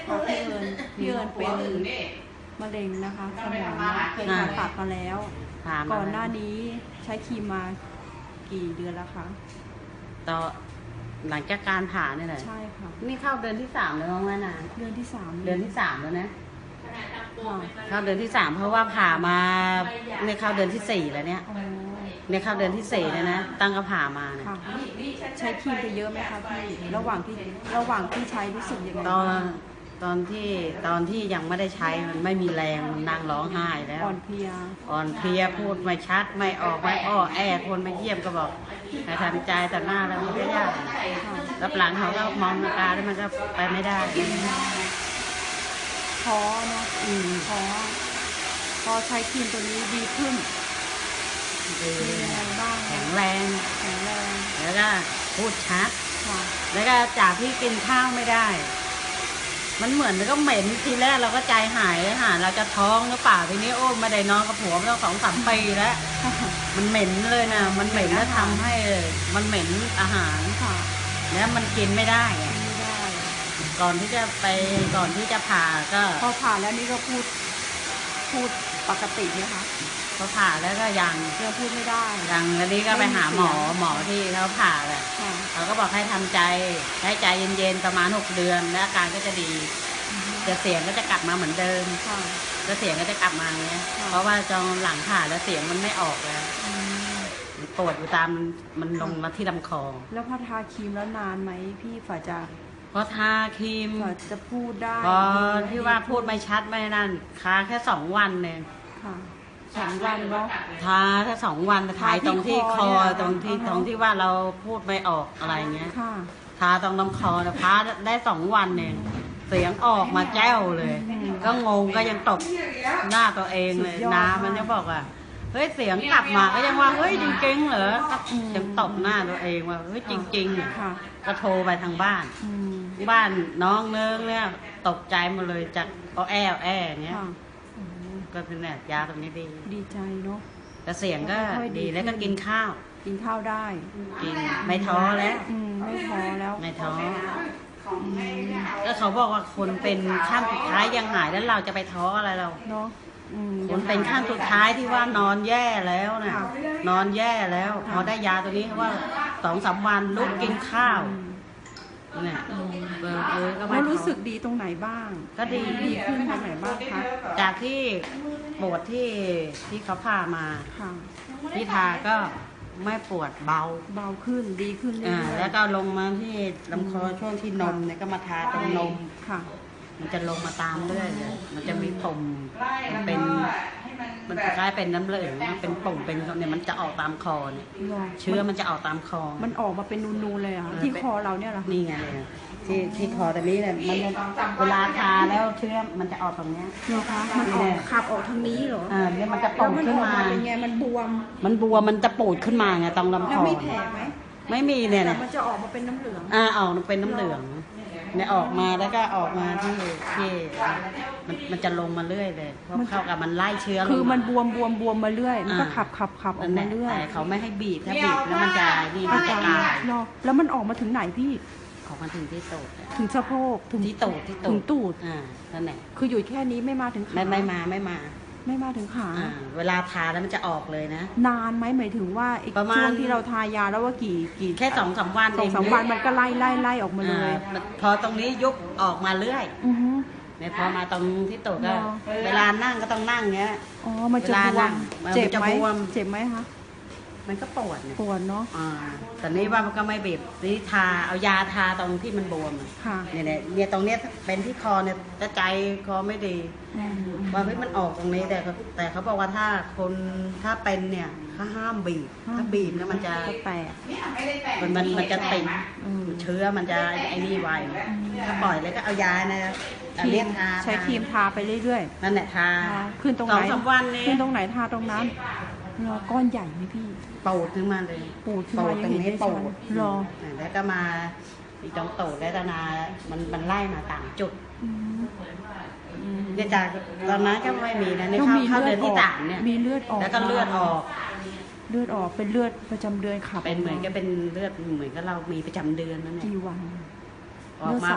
ค่ะพี่เอิญเป็นมะเร็งนะคะสมองนะเคยผ่าตัดมาแล้วก่อนหน้านี้ใช้ครีมมากี่เดือนแล้วคะต่อหลังจากการผ่าเนี่ยแหละใช่ค่ะนี่เข้าเดือนที่3แล้วมั้งนะเดือนที่3เดือนที่3แล้วนะเข้าเดือนที่3เพราะว่าผ่ามาเนี่ยเข้าเดือนที่4แล้วเนี่ยเนี่ยเข้าเดือนที่4เลยนะตั้งก็ผ่ามาเนี่ยใช้ครีมไปเยอะไหมคะพี่ระหว่างที่ใช้รู้สึกยังไงตอนที่ยังไม่ได้ใช้มันไม่มีแรงมันนั่งร้องไห้แล้วอ่อนเพลียพูดไม่ชัดไม่ออกไม่อ้อแอคนมาเยี่ยมก็บอกให้ทำใจแต่หน้าแล้วมันก็ยากรับหลังเขาก็มองอาการแล้วมันก็ไปไม่ได้ท้อเนาะท้อพอใช้ครีมตัวนี้ดีขึ้นดีบ้างแข็งแรงแล้วก็พูดชัดแล้วก็จากที่กินข้าวไม่ได้มันเหมือนก็เหม็นทีแรกเราก็ใจหายเราจะท้องหรือเปล่าทีนี้โอ้ไม่ได้นอนกับผัวมาตั้ง2-3 ปีแล้วมันเหม็นเลยนะมันเหม็นแล้วทำให้มันเหม็นอาหารแล้วมันกินไม่ได้ก่อนที่จะผ่าก็พอผ่าแล้วนี่ก็พูดปกติไหมคะพอผ่าแล้วก็ยังพูดไม่ได้ยังอันนี้ก็ไปหาหมอที่เขาผ่าแหละเขาก็บอกให้ทำใจให้ใจเย็นๆประมาณ6 เดือนแล้วอาการก็จะดีจะเสียงก็จะกลับมาเหมือนเดิมจะเสียงก็จะกลับมาอย่างเงี้ยเพราะว่าจองหลังผ่าแล้วเสียงมันไม่ออกแล้วปวดอยู่ตามมันลงมาที่ลำคอแล้วพอทาครีมแล้วนานไหมพี่ฝ่าจะพอทาครีมจะพูดได้พอที่ว่าพูดไม่ชัดไม่นั่นทาแค่2 วันเอง2 วันเนาะทาแค่2 วันถ่ายตรงที่คอตรงที่ว่าเราพูดไม่ออกอะไรเงี้ยทาตรงลำคอนะพาได้2 วันเองเสียงออกมาแจ้วเลยก็งงก็ยังตบหน้าตัวเองเลยน้ามันจะบอกว่าเฮ้ยเสียงกลับมาก็ยังว่าเฮ้ยจริงๆเหรอยังตบหน้าตัวเองว่าเฮ้ยจริงๆก็โทรไปทางบ้านน้องเนื้อเนี่ยตกใจมาเลยจากแอ้เงี้ยก็คือเนี่ยยาตรงนี้ดีใจเนาะแต่เสียงก็ดีแล้วก็กินข้าวได้กินไม่ท้อแล้วไม่ท้อก็เขาบอกว่าคนเป็นขั้นสุดท้ายยังหายแล้วเราจะไปท้ออะไรเราเนาะคนเป็นขั้นสุดท้ายที่ว่านอนแย่แล้วนะนอนแย่แล้วพอได้ยาตัวนี้ว่า2-3 วันลุกกินข้าวเนี่ยก็รู้สึกดีตรงไหนบ้างก็ดีขึ้นตรงไหนบ้างคะจากที่ปวดที่เขาพามาที่ทาก็ไม่ปวดเบาขึ้นดีขึ้นแล้วก็ลงมาที่ลำคอช่วงที่นมเนี่ยก็มาทาตรงนมมันจะลงมาตามเรื่อยเลยมันจะมีปุ่มมันคล้ายเป็นน้ำเหลืองเป็นปุ่มเป็นเนี่ยมันจะออกตามคอเนี่ยเชื้อมันจะออกตามคอมันออกมาเป็นนูนๆเลยอ่ะที่คอเราเนี่ยหรอนี่ไงเลยที่คอแต่นี้เนี่ยมันเวลาทาแล้วเชื้อมันจะออกตรงเนี้ยนะคะมันออกขับออกทางนี้เหรอเนี่ยมันจะปูดขึ้นมาเป็นไงมันบวมมันจะปูดขึ้นมาไงตรงลำคอมีแผลไหมไม่มีเนี่ยมันจะออกมาเป็นน้ำเหลืองออกเป็นน้ำเหลืองเนี่ยออกมาแล้วก็ออกมาที่มันจะลงมาเรื่อยเลยเพราะเข้ากับมันไล่เชื้อคือมันบวมมาเรื่อยมันก็ขับออกมาเรื่อยเขาไม่ให้บีบถ้าบีบแล้วมันจะนี่มันจะตายแล้วมันออกมาถึงไหนพี่ออกมาถึงที่ตูดถึงสะโพกถึงที่ตูดถึงตูดนั่นแหละคืออยู่แค่นี้ไม่มาถึงขาไม่มาถึงขาเวลาทาแล้วมันจะออกเลยนะนานไหมหมายถึงว่าอีกช่วงที่เราทายาแล้วว่ากี่แค่2-3 วัน2-3 วันมันก็ไล่ออกมาเลยพอตรงนี้ยุบออกมาเรื่อยเนี่ยพอมาตรงที่ตูดก็เวลานั่งก็ต้องนั่งเงี้ยมันจะบวมเจ็บไหมคะมันก็ปวดเนาะแต่นี่ว่ามันก็ไม่บีบนี่ทาเอายาทาตรงที่มันบวมเนี่ยตรงเนี้ยเป็นที่คอเนี่ยจะใจคอไม่ดีว่ามันออกตรงนี้แต่เขาบอกว่าถ้าเป็นเนี่ยเขาห้ามบีบถ้าบีบแล้วมันจะแตกมันจะติดเชื้อมันจะไอ้นี่ไวถ้าปล่อยแล้วก็เอายานะเรียกทาใช้ครีมทาไปเรื่อยๆนั่นแหละทาขึ้นตรงไหน2-3 วันนี้ขึ้นตรงไหนทาตรงนั้นรอก้อนใหญ่ไหมพี่ปูดขึ้นมาเลยปูดตรงนี้ปูดรอแล้วก็มาอีกตรงตูดแล้วตนามันไล่มาต่างจุดเนี่ยจากตอนนั้นก็ไม่มีนะในเข้าเดือนที่3เนี่ยมีเลือดออกแล้วก็เลือดออกเป็นเลือดประจำเดือนขับเป็นเหมือนก็เป็นเลือดเหมือนกับเรามีประจำเดือนนั่นแหละกี่วันออกมา